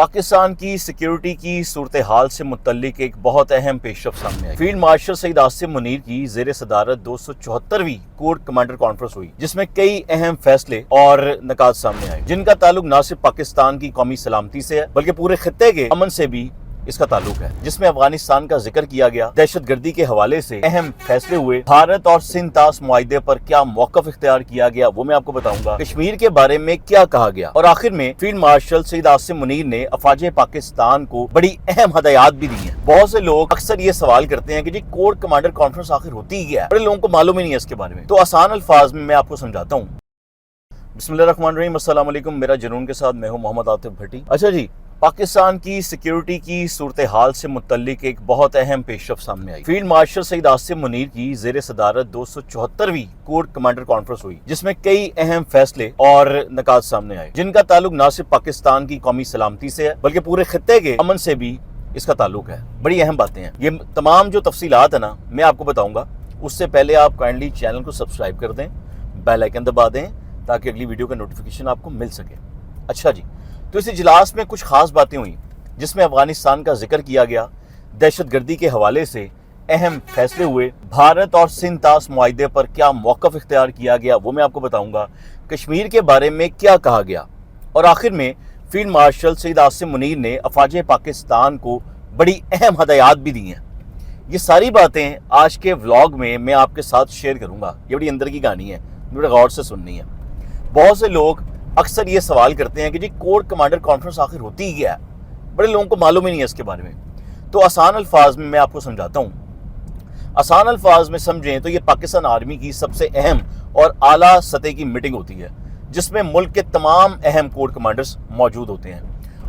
پاکستان کی سیکیورٹی کی صورتحال سے متعلق ایک بہت اہم پیش رفت سامنے آئی۔ فیلڈ مارشل سعید عاصم منیر کی زیر صدارت 274ویں کور کمانڈر کانفرنس ہوئی، جس میں کئی اہم فیصلے اور نکات سامنے آئے، جن کا تعلق نہ صرف پاکستان کی قومی سلامتی سے ہے بلکہ پورے خطے کے امن سے بھی اس کا تعلق ہے، جس میں افغانستان کا ذکر کیا گیا، دہشت گردی کے حوالے سے اہم فیصلے ہوئے، بھارت اور سندھ طاس معاہدے پر کیا موقف اختیار کیا گیا وہ میں آپ کو بتاؤں گا، کشمیر کے بارے میں کیا کہا گیا، اور آخر میں فیلڈ مارشل سعید عاصم منیر نے افواج پاکستان کو بڑی اہم ہدایات بھی دی ہیں۔ بہت سے لوگ اکثر یہ سوال کرتے ہیں کہ جی کور کمانڈر کانفرنس آخر ہوتی ہی کیا ہے، بڑے لوگوں کو معلوم ہی نہیں ہے اس کے بارے میں، تو آسان الفاظ میں آپ کو سمجھاتا ہوں۔ بسم اللہ الرحمن الرحیم، السلام علیکم، میرا جنون کے ساتھ میں ہوں محمد عاطف بھٹی۔ اچھا جی، پاکستان کی سیکیورٹی کی صورتحال سے متعلق ایک بہت اہم پیش رفت سامنے آئی۔ فیلڈ مارشل سعید عاصم منیر کی زیر صدارت 274ویں کور کمانڈر کانفرنس ہوئی، جس میں کئی اہم فیصلے اور نکات سامنے آئے، جن کا تعلق نہ صرف پاکستان کی قومی سلامتی سے ہے بلکہ پورے خطے کے امن سے بھی اس کا تعلق ہے۔ بڑی اہم باتیں ہیں، یہ تمام جو تفصیلات ہیں نا میں آپ کو بتاؤں گا، اس سے پہلے آپ کائنڈلی چینل کو سبسکرائب کر دیں، بیل آئیکن دبا دیں تاکہ اگلی ویڈیو کا نوٹیفیکیشن آپ کو مل سکے۔ اچھا جی، تو اس اجلاس میں کچھ خاص باتیں ہوئیں جس میں افغانستان کا ذکر کیا گیا، دہشت گردی کے حوالے سے اہم فیصلے ہوئے، بھارت اور سندھ طاس معاہدے پر کیا موقف اختیار کیا گیا وہ میں آپ کو بتاؤں گا، کشمیر کے بارے میں کیا کہا گیا، اور آخر میں فیلڈ مارشل سعید عاصم منیر نے افواج پاکستان کو بڑی اہم ہدایات بھی دی ہیں۔ یہ ساری باتیں آج کے ولاگ میں آپ کے ساتھ شیئر کروں گا، یہ بڑی اندر کی کہانی ہے، بڑے غور سے سننی ہے۔ بہت سے لوگ اکثر یہ سوال کرتے ہیں کہ جی کور کمانڈر کانفرنس آخر ہوتی ہی کیا ہے، بڑے لوگوں کو معلوم ہی نہیں ہے اس کے بارے میں، تو آسان الفاظ میں آپ کو سمجھاتا ہوں۔ آسان الفاظ میں سمجھیں تو یہ پاکستان آرمی کی سب سے اہم اور اعلیٰ سطح کی میٹنگ ہوتی ہے، جس میں ملک کے تمام اہم کور کمانڈرز موجود ہوتے ہیں،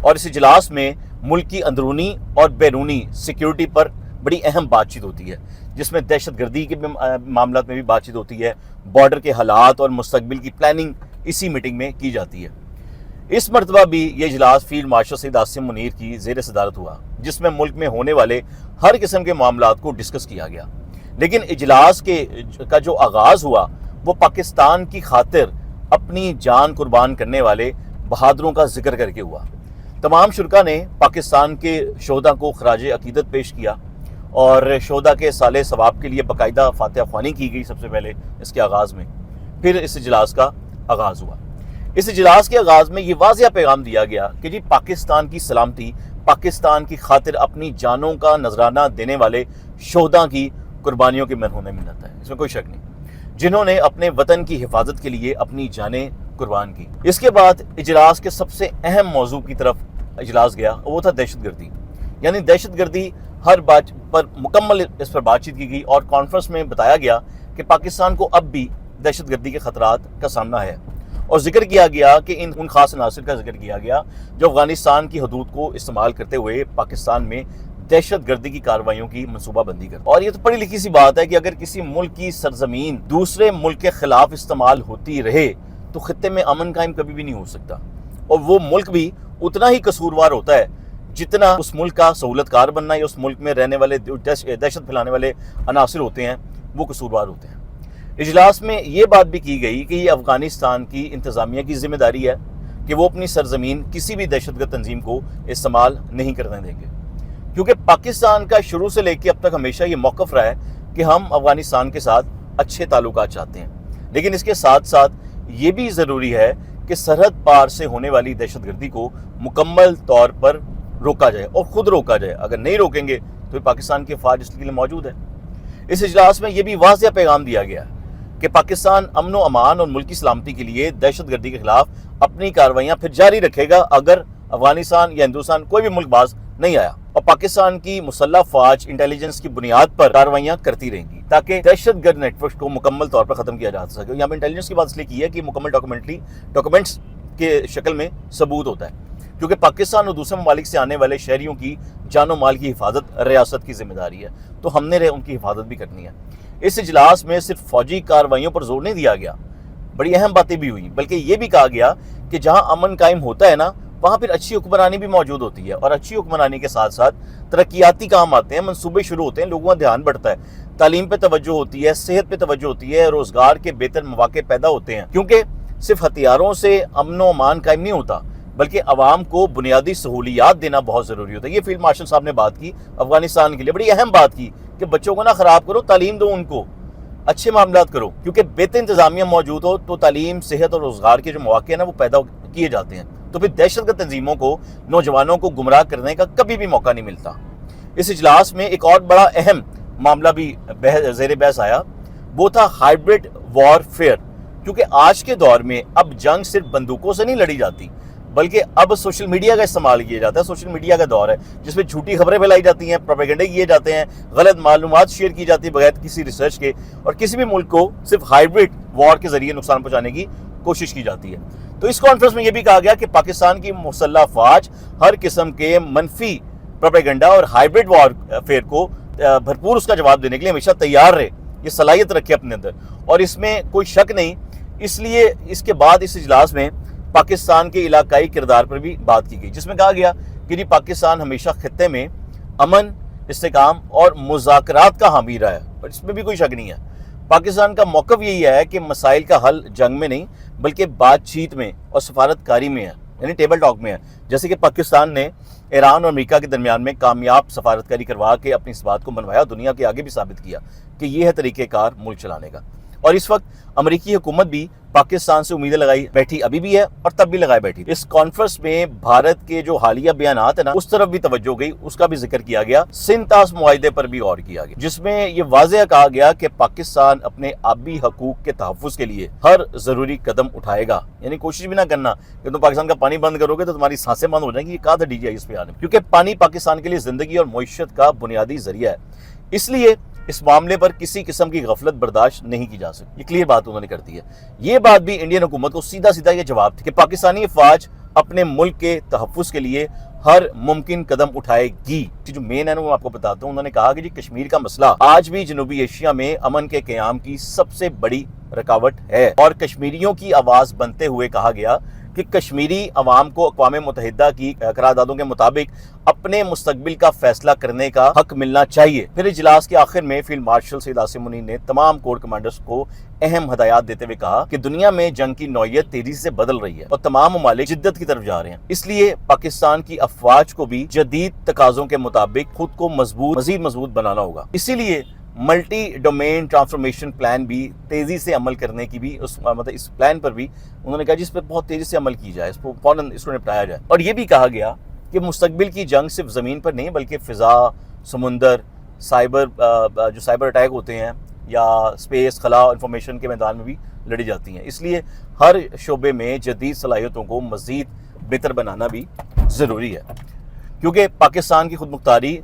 اور اس اجلاس میں ملک کی اندرونی اور بیرونی سیکیورٹی پر بڑی اہم بات چیت ہوتی ہے، جس میں دہشت گردی کے معاملات میں بھی بات چیت ہوتی ہے، بارڈر کے حالات اور مستقبل کی پلاننگ اسی میٹنگ میں کی جاتی ہے۔ اس مرتبہ بھی یہ اجلاس فیلڈ مارشل سعید عاصم منیر کی زیر صدارت ہوا، جس میں ملک میں ہونے والے ہر قسم کے معاملات کو ڈسکس کیا گیا، لیکن اجلاس کا جو آغاز ہوا وہ پاکستان کی خاطر اپنی جان قربان کرنے والے بہادروں کا ذکر کر کے ہوا۔ تمام شرکا نے پاکستان کے شہداء کو خراج عقیدت پیش کیا، اور شہداء کے صالح ثواب کے لیے باقاعدہ فاتحہ خوانی کی گئی سب سے پہلے اس کے آغاز میں، پھر اس اجلاس کا آغاز ہوا۔ اس اجلاس کے آغاز میں یہ واضح پیغام دیا گیا کہ جی پاکستان کی سلامتی پاکستان کی خاطر اپنی جانوں کا نذرانہ دینے والے شہداء کی قربانیوں کی مرہون منت ہے، اس میں کوئی شک نہیں، جنہوں نے اپنے وطن کی حفاظت کے لیے اپنی جانیں قربان کی۔ اس کے بعد اجلاس کے سب سے اہم موضوع کی طرف اجلاس گیا، وہ تھا دہشت گردی، یعنی دہشت گردی ہر بات پر مکمل اس پر بات چیت کی گئی، اور کانفرنس میں بتایا گیا کہ پاکستان کو اب بھی دہشت گردی کے خطرات کا سامنا ہے، اور ذکر کیا گیا کہ ان خاص عناصر کا ذکر کیا گیا جو افغانستان کی حدود کو استعمال کرتے ہوئے پاکستان میں دہشت گردی کی کارروائیوں کی منصوبہ بندی کرتے ہیں۔ اور یہ تو پڑھی لکھی سی بات ہے کہ اگر کسی ملک کی سرزمین دوسرے ملک کے خلاف استعمال ہوتی رہے تو خطے میں امن قائم کبھی بھی نہیں ہو سکتا، اور وہ ملک بھی اتنا ہی قصوروار ہوتا ہے جتنا اس ملک کا سہولت کار بننا یا اس ملک میں رہنے والے دہشت پھیلانے والے عناصر ہوتے ہیں وہ قصوروار ہوتے ہیں۔ اجلاس میں یہ بات بھی کی گئی کہ یہ افغانستان کی انتظامیہ کی ذمہ داری ہے کہ وہ اپنی سرزمین کسی بھی دہشت گرد تنظیم کو استعمال نہیں کرنے دیں گے، کیونکہ پاکستان کا شروع سے لے کے اب تک ہمیشہ یہ موقف رہا ہے کہ ہم افغانستان کے ساتھ اچھے تعلقات چاہتے ہیں، لیکن اس کے ساتھ ساتھ یہ بھی ضروری ہے کہ سرحد پار سے ہونے والی دہشت گردی کو مکمل طور پر روکا جائے، اور خود روکا جائے۔ اگر نہیں روکیں گے تو پاکستان کے فوج اس کے لیے موجود ہے۔ اس اجلاس میں یہ بھی واضح پیغام دیا گیا کہ پاکستان امن و امان اور ملکی سلامتی کے لیے دہشت گردی کے خلاف اپنی کارروائیاں پھر جاری رکھے گا اگر افغانستان یا ہندوستان کوئی بھی ملک باز نہیں آیا، اور پاکستان کی مسلح فوج انٹیلیجنس کی بنیاد پر کارروائیاں کرتی رہیں گی تاکہ دہشت گرد نیٹ ورک کو مکمل طور پر ختم کیا جا سکے۔ یہاں پہ انٹیلیجنس کی بات اس لیے کی ہے کہ مکمل ڈاکومنٹس کے شکل میں ثبوت ہوتا ہے، کیونکہ پاکستان اور دوسرے ممالک سے آنے والے شہریوں کی جان و مال کی حفاظت ریاست کی ذمہ داری ہے، تو ہم نے ان کی حفاظت بھی کرنی ہے۔ اس اجلاس میں صرف فوجی کارروائیوں پر زور نہیں دیا گیا، بڑی اہم باتیں بھی ہوئیں، بلکہ یہ بھی کہا گیا کہ جہاں امن قائم ہوتا ہے نا وہاں پھر اچھی حکمرانی بھی موجود ہوتی ہے، اور اچھی حکمرانی کے ساتھ ساتھ ترقیاتی کام آتے ہیں، منصوبے شروع ہوتے ہیں، لوگوں کا دھیان بڑھتا ہے، تعلیم پہ توجہ ہوتی ہے، صحت پہ توجہ ہوتی ہے، روزگار کے بہتر مواقع پیدا ہوتے ہیں، کیونکہ صرف ہتھیاروں سے امن و امان قائم نہیں ہوتا، بلکہ عوام کو بنیادی سہولیات دینا بہت ضروری ہوتا ہے. یہ فیلڈ مارشل صاحب نے بات کی افغانستان کے لیے, بڑی اہم بات کی کہ بچوں کو نہ خراب کرو, تعلیم دو ان کو, اچھے معاملات کرو, کیونکہ بہتر انتظامیہ موجود ہو تو تعلیم, صحت اور روزگار کے جو مواقع ہیں نا وہ پیدا کیے جاتے ہیں. تو پھر دہشت گرد تنظیموں کو, نوجوانوں کو گمراہ کرنے کا کبھی بھی موقع نہیں ملتا. اس اجلاس میں ایک اور بڑا اہم معاملہ بھی زیر بحث آیا, وہ تھا ہائیبرڈ وار فیئر. کیونکہ آج کے دور میں اب جنگ صرف بندوقوں سے نہیں لڑی جاتی, بلکہ اب سوشل میڈیا کا استعمال کیا جاتا ہے. سوشل میڈیا کا دور ہے جس میں جھوٹی خبریں پھیلائی جاتی ہیں, پروپیگنڈے کیے جاتے ہیں, غلط معلومات شیئر کی جاتی ہے بغیر کسی ریسرچ کے, اور کسی بھی ملک کو صرف ہائیبرڈ وار کے ذریعے نقصان پہنچانے کی کوشش کی جاتی ہے. تو اس کانفرنس میں یہ بھی کہا گیا کہ پاکستان کی مسلح افواج ہر قسم کے منفی پروپیگنڈا اور ہائیبرڈ وار فیئر کو بھرپور اس کا جواب دینے کے لیے ہمیشہ تیار رہے, یہ صلاحیت رکھے اپنے اندر, اور اس میں کوئی شک نہیں. اس لیے اس کے بعد اس اجلاس میں پاکستان کے علاقائی کردار پر بھی بات کی گئی, جس میں کہا گیا کہ پاکستان ہمیشہ خطے میں امن, استحکام اور مذاکرات کا حامی رہا ہے, اور اس میں بھی کوئی شک نہیں ہے. پاکستان کا موقف یہی ہے کہ مسائل کا حل جنگ میں نہیں بلکہ بات چیت میں اور سفارت کاری میں ہے, یعنی ٹیبل ٹاک میں ہے. جیسے کہ پاکستان نے ایران اور امریکہ کے درمیان میں کامیاب سفارت کاری کروا کے اپنی اس بات کو منوایا, دنیا کے آگے بھی ثابت کیا کہ یہ ہے طریقہ کار ملک چلانے کا. اور اس وقت امریکی حکومت بھی پاکستان سے امیدیں لگائی بیٹھی ابھی بھی ہے اور تب بھی لگائے بیٹھی. اس کانفرنس میں بھارت کے جو حالیہ بیانات ہیں نا اس طرف بھی توجہ گئی, اس کا بھی ذکر کیا گیا. سندھ طاس معاہدے پر بھی غور کیا گیا, جس میں یہ واضح کہا گیا کہ پاکستان اپنے آبی حقوق کے تحفظ کے لیے ہر ضروری قدم اٹھائے گا. یعنی کوشش بھی نہ کرنا کہ تم پاکستان کا پانی بند کرو گے تو تمہاری سانسیں بند ہو جائیں گی. یہ کہا تھا ڈی جی آئی اس پہ آنے, کیونکہ پانی پاکستان کے لیے زندگی اور معیشت کا بنیادی ذریعہ ہے, اس لیے اس معاملے پر کسی قسم کی غفلت برداشت نہیں کی جا سکتی. یہ کلیئر بات انہوں نے کر دی ہے. یہ بات بھی انڈین حکومت کو سیدھا یہ جواب تھی کہ پاکستانی افواج اپنے ملک کے تحفظ کے لیے ہر ممکن قدم اٹھائے گی. جو مین ہے نا وہ آپ کو بتاتا ہوں. انہوں نے کہا کہ کشمیر کا مسئلہ آج بھی جنوبی ایشیا میں امن کے قیام کی سب سے بڑی رکاوٹ ہے, اور کشمیریوں کی آواز بنتے ہوئے کہا گیا کہ کشمیری عوام کو اقوام متحدہ کی قراردادوں کے مطابق اپنے مستقبل کا فیصلہ کرنے کا حق ملنا چاہیے. پھر اجلاس کے آخر میں فیلڈ مارشل سید عاصم منیر نے تمام کور کمانڈرز کو اہم ہدایات دیتے ہوئے کہا کہ دنیا میں جنگ کی نوعیت تیزی سے بدل رہی ہے اور تمام ممالک جدت کی طرف جا رہے ہیں, اس لیے پاکستان کی افواج کو بھی جدید تقاضوں کے مطابق خود کو مزید مضبوط بنانا ہوگا. اسی لیے ملٹی ڈومین ٹرانسفارمیشن پلان بھی تیزی سے عمل کرنے کی بھی اس پلان پر بھی انہوں نے کہا جس پر بہت تیزی سے عمل کی جائے, اس کو فوراً اس کو نپٹایا جائے. اور یہ بھی کہا گیا کہ مستقبل کی جنگ صرف زمین پر نہیں بلکہ فضا, سمندر, جو سائبر اٹیک ہوتے ہیں یا اسپیس, خلا, انفارمیشن کے میدان میں بھی لڑی جاتی ہیں. اس لیے ہر شعبے میں جدید صلاحیتوں کو مزید بہتر بنانا بھی ضروری ہے, کیونکہ پاکستان کی خود مختاری,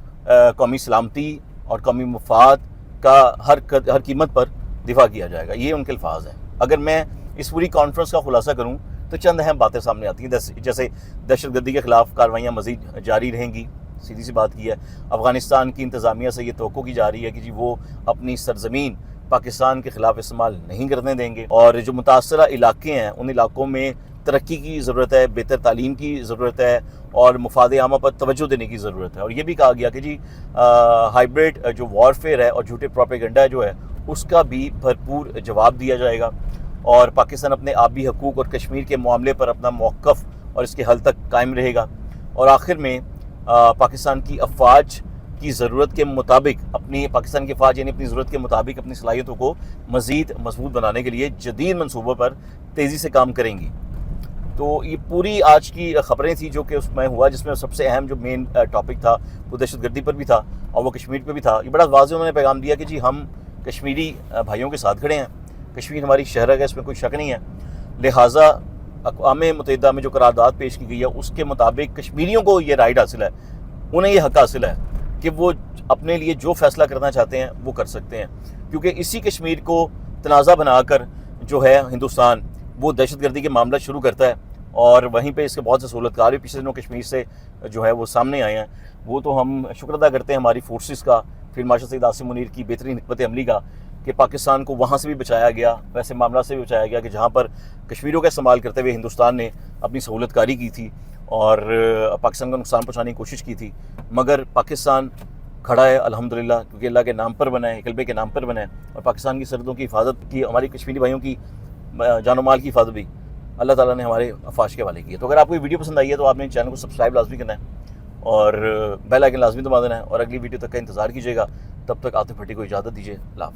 قومی سلامتی اور قومی مفاد کا ہر قیمت پر دفاع کیا جائے گا. یہ ان کے الفاظ ہیں. اگر میں اس پوری کانفرنس کا خلاصہ کروں تو چند اہم باتیں سامنے آتی ہیں, جیسے دہشت گردی کے خلاف کاروائیاں مزید جاری رہیں گی, سیدھی سی بات کی ہے. افغانستان کی انتظامیہ سے یہ توقع کی جا رہی ہے کہ وہ اپنی سرزمین پاکستان کے خلاف استعمال نہیں کرنے دیں گے, اور جو متاثرہ علاقے ہیں ان علاقوں میں ترقی کی ضرورت ہے, بہتر تعلیم کی ضرورت ہے, اور مفاد عامہ پر توجہ دینے کی ضرورت ہے. اور یہ بھی کہا گیا کہ ہائیبرڈ جو وار فیئر ہے اور جھوٹے پروپیگنڈا جو ہے اس کا بھی بھرپور جواب دیا جائے گا, اور پاکستان اپنے آبی حقوق اور کشمیر کے معاملے پر اپنا موقف اور اس کے حل تک قائم رہے گا. اور آخر میں پاکستان کی افواج کی ضرورت کے مطابق پاکستان کی افواج یعنی اپنی ضرورت کے مطابق اپنی صلاحیتوں کو مزید مضبوط بنانے کے لیے جدید منصوبوں پر تیزی سے کام کریں گی. تو یہ پوری آج کی خبریں تھیں جو کہ اس میں ہوا, جس میں سب سے اہم جو مین ٹاپک تھا وہ دہشت گردی پر بھی تھا اور وہ کشمیر پہ بھی تھا. یہ بڑا واضح انہوں نے پیغام دیا کہ ہم کشمیری بھائیوں کے ساتھ کھڑے ہیں, کشمیر ہماری شہر ہے, اس میں کوئی شک نہیں ہے. لہٰذا اقوام متحدہ میں جو قرارداد پیش کی گئی ہے اس کے مطابق کشمیریوں کو یہ رائٹ حاصل ہے, انہیں یہ حق حاصل ہے کہ وہ اپنے لیے جو فیصلہ کرنا چاہتے ہیں وہ کر سکتے ہیں, کیونکہ اسی کشمیر کو تنازع بنا کر جو ہے ہندوستان وہ دہشت گردی کے معاملہ شروع کرتا ہے, اور وہیں پہ اس کے بہت سے سہولت کار بھی پچھلے دنوں کشمیر سے جو ہے وہ سامنے آئے ہیں. وہ تو ہم شکر ادا کرتے ہیں ہماری فورسز کا, فیلڈ مارشل سید عاصم منیر کی بہترین حکمت عملی کا, کہ پاکستان کو وہاں سے بھی بچایا گیا, ویسے معاملہ سے بھی بچایا گیا کہ جہاں پر کشمیریوں کا استعمال کرتے ہوئے ہندوستان نے اپنی سہولت کاری کی تھی اور پاکستان کو نقصان پہنچانے کی کوشش کی تھی. مگر پاکستان کھڑا ہے الحمدللہ, کیونکہ اللہ کے نام پر بنا ہے, کلبے کے نام پر بنا ہے, اور پاکستان کی سرحدوں کی حفاظت کی, ہماری کشمیری بھائیوں کی جان و مال کی حفاظت بھی اللہ تعالیٰ نے ہمارے افواج کے حوالے کیا. تو اگر آپ کو یہ ویڈیو پسند آئی ہے تو آپ نے چینل کو سبسکرائب لازمی کرنا ہے اور بیل آئکن لازمی دبا دینا ہے, اور اگلی ویڈیو تک کا انتظار کیجیے گا. تب تک آتے پھٹی کو اجازت دیجیے. اللہ حافظ.